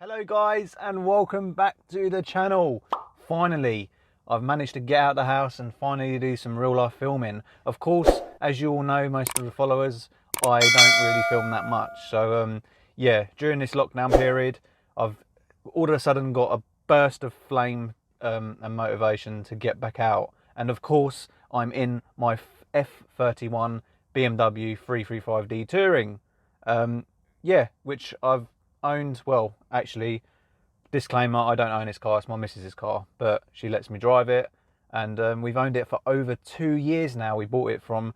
Hello guys, and welcome back to the channel. Finally, I've managed to get out of the house and finally do some real life filming. Of course, as you all know, most of the followers, I don't really film that much. So yeah, during this lockdown period, I've all of a sudden got a burst of flame and motivation to get back out. And of course, I'm in my F31 BMW 335d Touring. Yeah, which I've owned, well, actually, disclaimer, I don't own this car, it's my missus's car, but she lets me drive it, and we've owned it for over 2 years now. We bought it from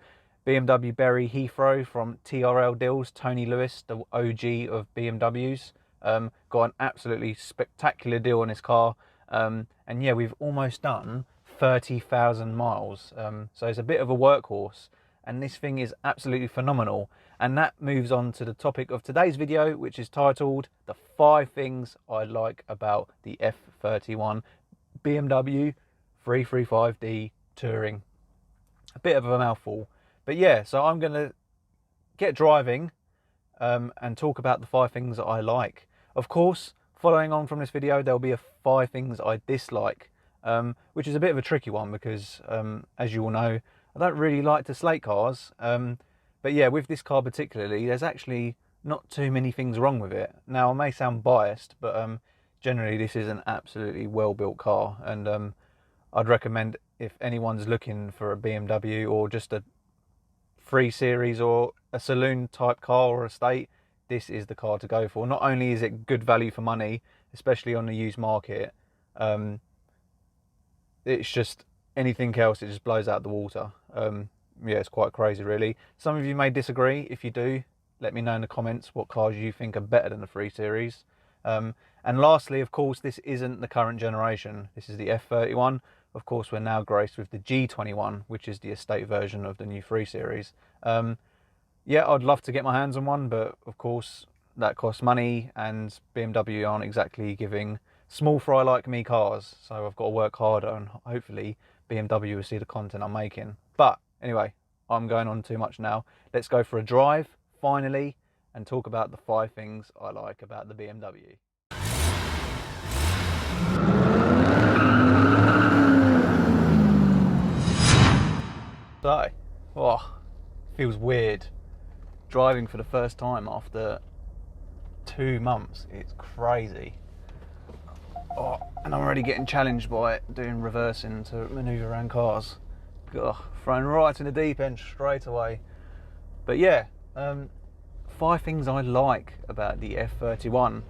BMW Bury Heathrow, from TRL Deals, Tony Lewis, the OG of BMWs. Got an absolutely spectacular deal on this car, and yeah, we've almost done 30,000 miles, so it's a bit of a workhorse, and this thing is absolutely phenomenal. And that moves on to the topic of today's video, which is titled The 5 Things I Like About the F31 BMW 335d Touring. A bit of a mouthful, but yeah, so I'm going to get driving and talk about the 5 things that I like. Of course, following on from this video, there'll be 5 things I dislike, which is a bit of a tricky one because, as you all know, I don't really like to slate cars. But yeah, with this car particularly, there's actually not too many things wrong with it. Now, I may sound biased, but generally this is an absolutely well-built car, and I'd recommend, if anyone's looking for a BMW or just a 3 Series or a saloon type car or estate, this is the car to go for. Not only is it good value for money, especially on the used market, it's just anything else, it just blows out the water. Yeah, it's quite crazy really. Some of you may disagree. If you do, let me know in the comments what cars you think are better than the 3 Series. And lastly, of course, this isn't the current generation. This is the F31. Of course, we're now graced with the G21, which is the estate version of the new 3 Series. Yeah, I'd love to get my hands on one, but of course that costs money, and BMW aren't exactly giving small fry like me cars, so I've got to work harder, and hopefully BMW will see the content I'm making. But anyway, I'm going on too much now. Let's go for a drive, finally, and talk about the 5 things I like about the BMW. So, oh, feels weird driving for the first time after 2 months. It's crazy. Oh, and I'm already getting challenged by doing reversing to manoeuvre around cars. Ugh, thrown right in the deep end straight away. But yeah, 5 things I like about the F31.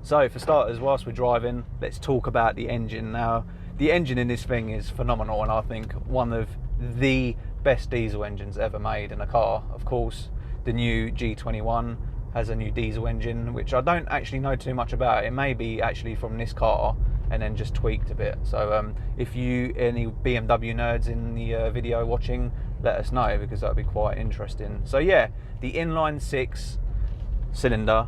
So for starters, whilst we're driving, let's talk about the engine. Now, the engine in this thing is phenomenal, and I think one of the best diesel engines ever made in a car. Of course, the new G21 has a new diesel engine, which I don't actually know too much about. It may be actually from this car and then just tweaked a bit. So if you any BMW nerds in the video watching, let us know, because that would be quite interesting. So yeah, the inline 6 cylinder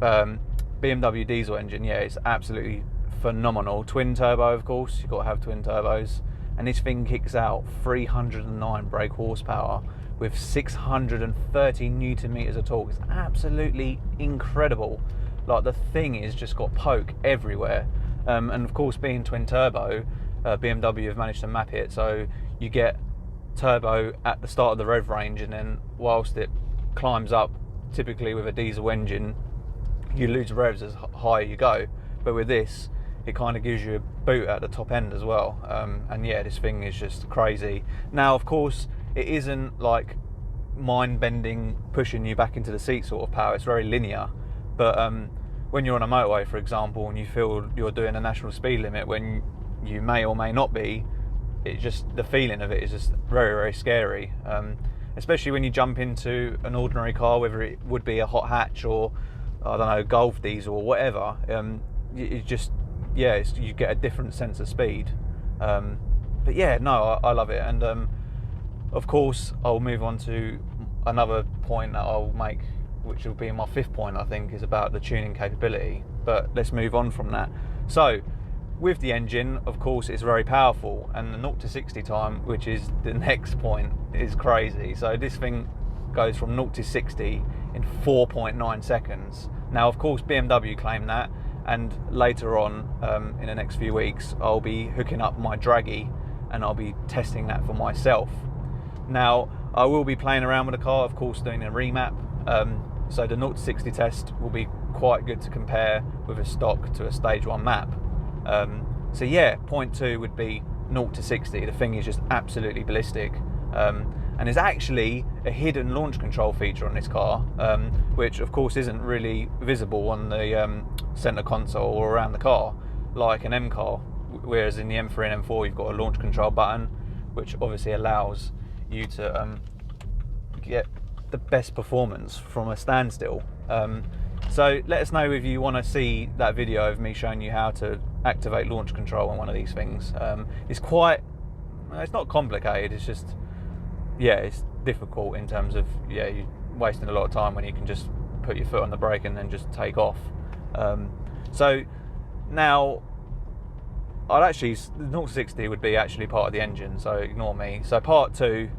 BMW diesel engine, yeah, it's absolutely phenomenal. Twin turbo, of course, you've got to have twin turbos, and this thing kicks out 309 brake horsepower with 630 Newton meters of torque. It's absolutely incredible. Like, the thing is just got poke everywhere, and of course, being twin turbo, BMW have managed to map it so you get turbo at the start of the rev range, and then whilst it climbs up, typically with a diesel engine, you lose revs as high you go. But with this, it kind of gives you a boot at the top end as well, and yeah, this thing is just crazy. Now, of course, it isn't like mind-bending, pushing you back into the seat sort of power. It's very linear. But when you're on a motorway, for example, and you feel you're doing a national speed limit when you may or may not be, it just, the feeling of it is just very, very scary. Especially when you jump into an ordinary car, whether it would be a hot hatch or, I don't know, Golf diesel or whatever. You just, yeah, you get a different sense of speed. But yeah, no, I love it. And of course, I'll move on to another point that I'll make, which will be my 5th point, I think, is about the tuning capability. But let's move on from that. So, with the engine, of course, it's very powerful, and the 0 to 60 time, which is the next point, is crazy. So this thing goes from 0 to 60 in 4.9 seconds. Now, of course, BMW claim that, and later on in the next few weeks, I'll be hooking up my Draggy and I'll be testing that for myself. Now, I will be playing around with the car, of course, doing a remap. So the 0 to 60 test will be quite good to compare with a stock to a stage 1 map. So yeah, point 2 would be 0 to 60. The thing is just absolutely ballistic. And there's actually a hidden launch control feature on this car, which of course isn't really visible on the center console or around the car like an M car, whereas in the M3 and M4 you've got a launch control button, which obviously allows you to get the best performance from a standstill. So let us know if you want to see that video of me showing you how to activate launch control on one of these things. It's not complicated, it's just, yeah, it's difficult in terms of, yeah, you're wasting a lot of time when you can just put your foot on the brake and then just take off. So now, I'd actually, the 0 to 60 would be actually part of the engine, so ignore me. So part 2,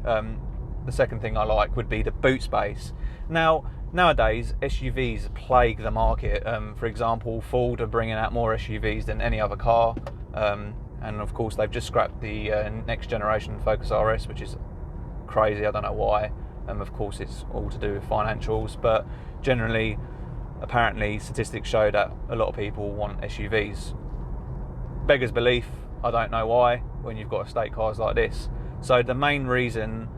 the second thing I like would be the boot space. Now, nowadays, SUVs plague the market. For example, Ford are bringing out more SUVs than any other car. And of course, they've just scrapped the next generation Focus RS, which is crazy, I don't know why. Of course, it's all to do with financials, but generally, apparently, statistics show that a lot of people want SUVs. Beggars belief, I don't know why, when you've got estate cars like this. So the main reason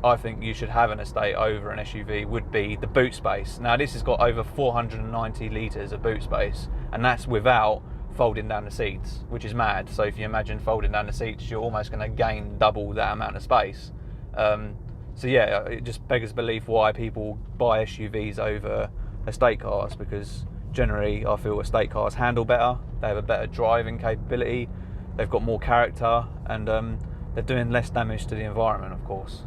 I think you should have an estate over an SUV would be the boot space. Now, this has got over 490 litres of boot space, and that's without folding down the seats, which is mad. So if you imagine folding down the seats, you're almost going to gain double that amount of space. So yeah, it just beggars belief why people buy SUVs over estate cars, because generally I feel estate cars handle better, they have a better driving capability, they've got more character, and they're doing less damage to the environment, of course,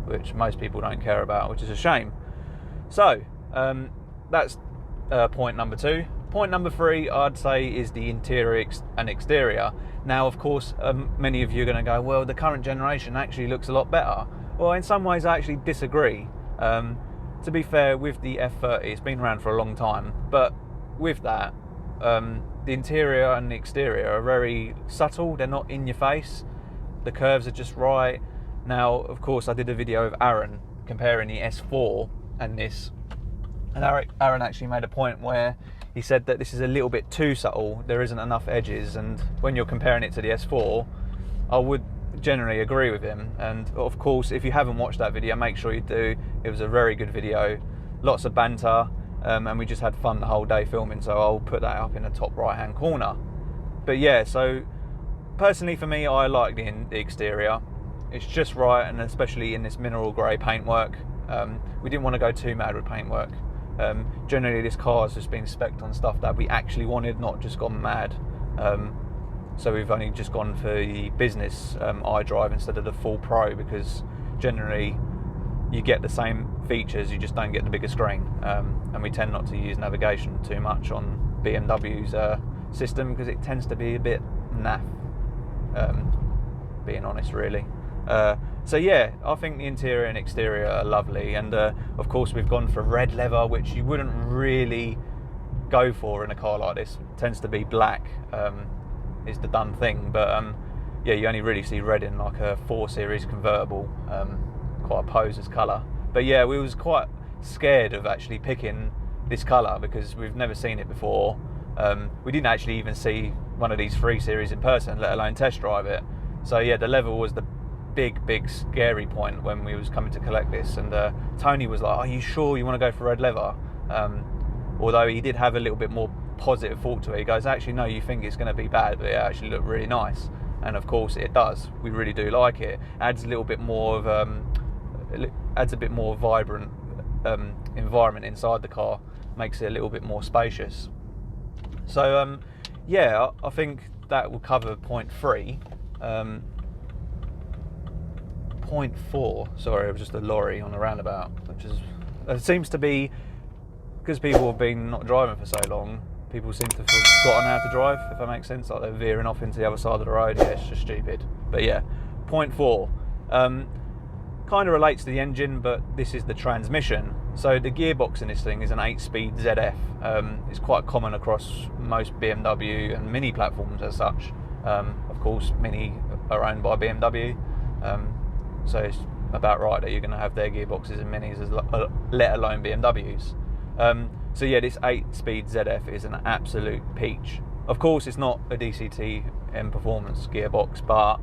which most people don't care about, which is a shame. So that's point number 2. Point number 3, I'd say, is the interior and exterior. Now, of course, many of you are going to go, well, the current generation actually looks a lot better. Well, in some ways I actually disagree. To be fair, with the F30, it's been around for a long time, but with that, the interior and the exterior are very subtle, they're not in your face, the curves are just right. Now, of course, I did a video of Aaron comparing the S4 and this, and Aaron actually made a point where he said that this is a little bit too subtle, there isn't enough edges, and when you're comparing it to the S4, I would generally agree with him. And of course, if you haven't watched that video, make sure you do. It was a very good video, lots of banter, and we just had fun the whole day filming, so I'll put that up in the top right hand corner. But yeah, so personally for me, I like the exterior. It's just right, and especially in this mineral grey paintwork. We didn't want to go too mad with paintwork. Generally this car has just been spec'd on stuff that we actually wanted, not just gone mad. So we've only just gone for the business iDrive instead of the full Pro, because generally you get the same features, you just don't get the bigger screen. And we tend not to use navigation too much on BMW's system, because it tends to be a bit naff, being honest, really. So yeah, I think the interior and exterior are lovely, and of course we've gone for red leather, which you wouldn't really go for in a car like this. It tends to be black, is the done thing, but yeah, you only really see red in like a 4 Series convertible, quite a poser's colour. But yeah, we was quite scared of actually picking this colour because we've never seen it before. We didn't actually even see one of these 3 Series in person, let alone test drive it. So yeah, the leather was the big scary point when we was coming to collect this, and Tony was like, are you sure you want to go for red leather? Although he did have a little bit more positive thought to it. He goes, actually no, you think it's going to be bad, but it actually looked really nice. And of course it does, we really do like it. Adds a little bit more of adds a bit more vibrant environment inside the car, makes it a little bit more spacious. So yeah, I think that will cover point 3. Point 4, sorry, it was just a lorry on a roundabout, which is, it seems to be, because people have been not driving for so long, people seem to have forgotten how to drive, if that makes sense, like they're veering off into the other side of the road. Yeah, it's just stupid. But yeah, point 4, kind of relates to the engine, but this is the transmission. So the gearbox in this thing is an 8-speed ZF. It's quite common across most BMW and Mini platforms as such. Of course, Mini are owned by BMW, so it's about right that you're going to have their gearboxes in Minis, let alone BMWs. So yeah, this 8-speed ZF is an absolute peach. Of course, it's not a DCT M Performance gearbox, but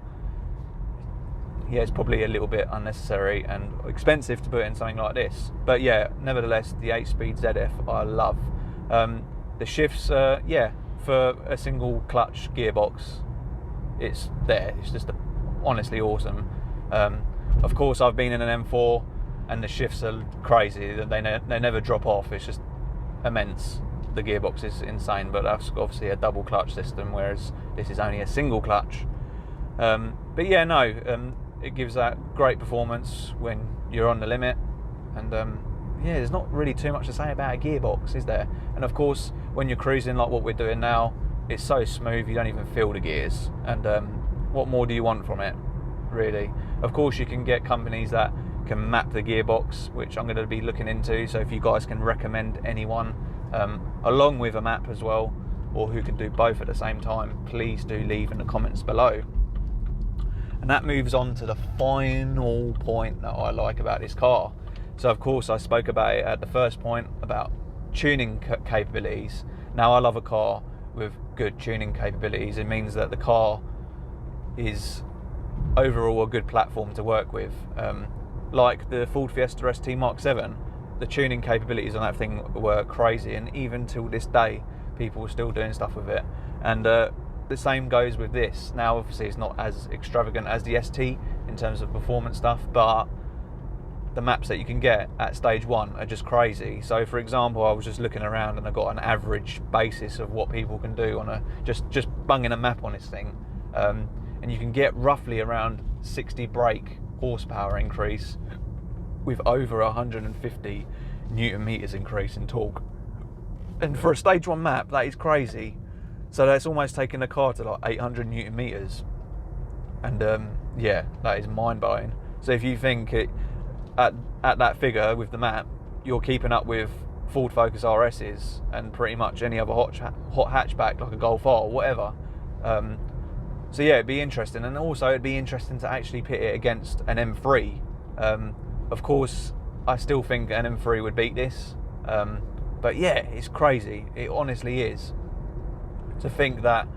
yeah, it's probably a little bit unnecessary and expensive to put in something like this. But yeah, nevertheless, the 8-speed ZF I love. The shifts, yeah, for a single clutch gearbox, it's there. It's just honestly awesome. Of course, I've been in an M4 and the shifts are crazy. They never drop off. It's just immense. The gearbox is insane, but that's obviously a double clutch system, whereas this is only a single clutch. But yeah, no, it gives that great performance when you're on the limit. And yeah, there's not really too much to say about a gearbox, is there? And of course, when you're cruising like what we're doing now, it's so smooth you don't even feel the gears. And what more do you want from it, really? Of course, you can get companies that can map the gearbox, which I'm going to be looking into. So if you guys can recommend anyone along with a map as well, or who can do both at the same time, please do leave in the comments below. And that moves on to the final point that I like about this car. So of course I spoke about it at the first point about tuning capabilities. Now, I love a car with good tuning capabilities. It means that the car is overall a good platform to work with. Like the Ford Fiesta ST Mark 7, the tuning capabilities on that thing were crazy, and even till this day people are still doing stuff with it. And the same goes with this. Now obviously it's not as extravagant as the ST in terms of performance stuff, but the maps that you can get at stage 1 are just crazy. So for example, I was just looking around and I got an average basis of what people can do on a just bunging a map on this thing, and you can get roughly around 60 brake horsepower increase with over 150 Newton meters increase in torque. And for a stage 1 map, that is crazy. So that's almost taking the car to like 800 Newton meters. And yeah, that is mind blowing. So if you think at that figure with the map, you're keeping up with Ford Focus RS's and pretty much any other hot hatchback like a Golf R or whatever. So yeah, it'd be interesting. And also it'd be interesting to actually pit it against an M3. Of course, I still think an M3 would beat this. But yeah, it's crazy. It honestly is. To think that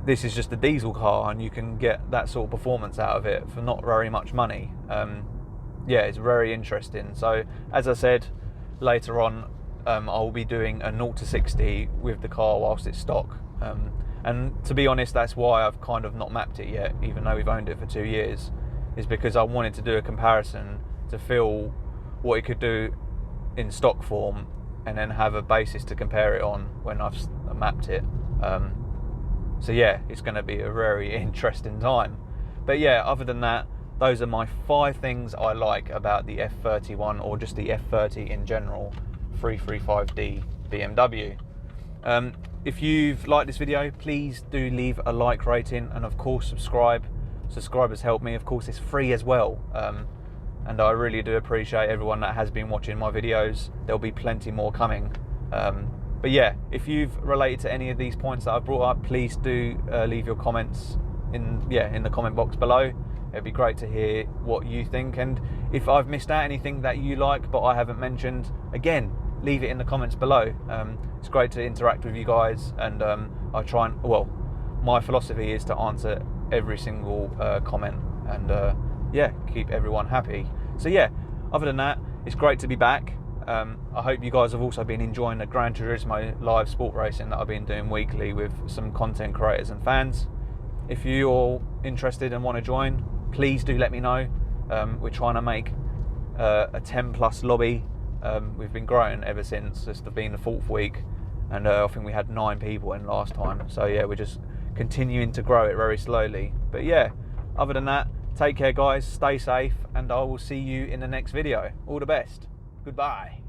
this is just a diesel car and you can get that sort of performance out of it for not very much money. Yeah, it's very interesting. So as I said, later on I'll be doing a 0 to 60 with the car whilst it's stock. And to be honest, that's why I've kind of not mapped it yet, even though we've owned it for 2 years, is because I wanted to do a comparison to feel what it could do in stock form, and then have a basis to compare it on when I've mapped it. So yeah, it's going to be a very interesting time. But yeah, other than that, those are my 5 things I like about the F31, or just the F30 in general, 335d BMW. If you've liked this video, please do leave a like rating, and of course subscribe. Subscribers help me. Of course, it's free as well. And I really do appreciate everyone that has been watching my videos. There'll be plenty more coming. But yeah, if you've related to any of these points that I've brought up, please do leave your comments in the comment box below. It'd be great to hear what you think, and if I've missed out anything that you like but I haven't mentioned, again, leave it in the comments below. It's great to interact with you guys, and I try and, well, my philosophy is to answer every single comment, and yeah, keep everyone happy. So yeah, other than that, it's great to be back. I hope you guys have also been enjoying the Gran Turismo live sport racing that I've been doing weekly with some content creators and fans. If you're all interested and want to join, please do let me know. We're trying to make a 10+ lobby. We've been growing ever since. This has been the 4th week, and I think we had 9 people in last time. So yeah, we're just continuing to grow it very slowly. But yeah, other than that, take care guys, stay safe, and I will see you in the next video. All the best. Goodbye.